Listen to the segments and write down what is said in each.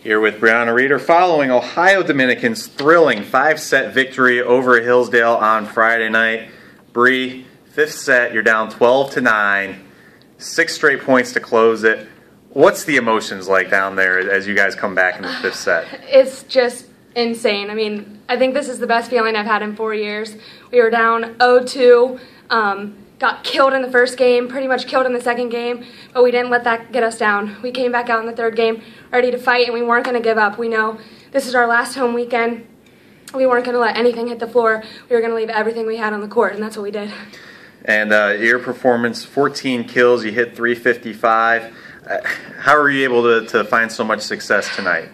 Here with Brianna Reeder following Ohio Dominican's thrilling 5-set victory over Hillsdale on Friday night. Bree, 5th set, you're down 12-9, 6 straight points to close it. What's the emotions like down there as you guys come back in the 5th set? It's just insane. I mean, I think this is the best feeling I've had in 4 years. We were down 0-2, got killed in the first game, pretty much killed in the second game, but we didn't let that get us down. We came back out in the 3rd game ready to fight, and we weren't going to give up. We know this is our last home weekend. We weren't going to let anything hit the floor. We were going to leave everything we had on the court, and that's what we did. And your performance, 14 kills, you hit 355. How were you able to find so much success tonight?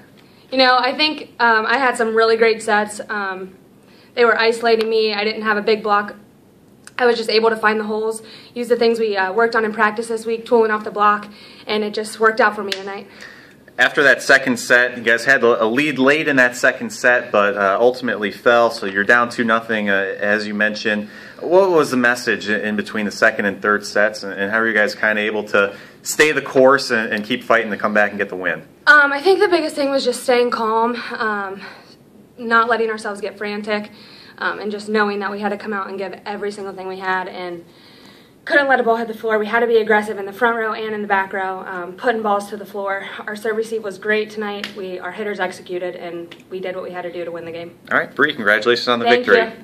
You know, I think I had some really great sets. They were isolating me. I didn't have a big block. I was just able to find the holes, use the things we worked on in practice this week, tooling off the block, and it just worked out for me tonight. After that second set, you guys had a lead late in that second set, but ultimately fell, so you're down 2-0, as you mentioned. What was the message in between the second and third sets, and how were you guys kind of able to stay the course and keep fighting to come back and get the win? I think the biggest thing was just staying calm, not letting ourselves get frantic, and just knowing that we had to come out and give every single thing we had, and couldn't let a ball hit the floor. We had to be aggressive in the front row and in the back row, putting balls to the floor. Our serve receive was great tonight. Our hitters executed, and we did what we had to do to win the game. All right, Bree, congratulations on the Thank victory. You.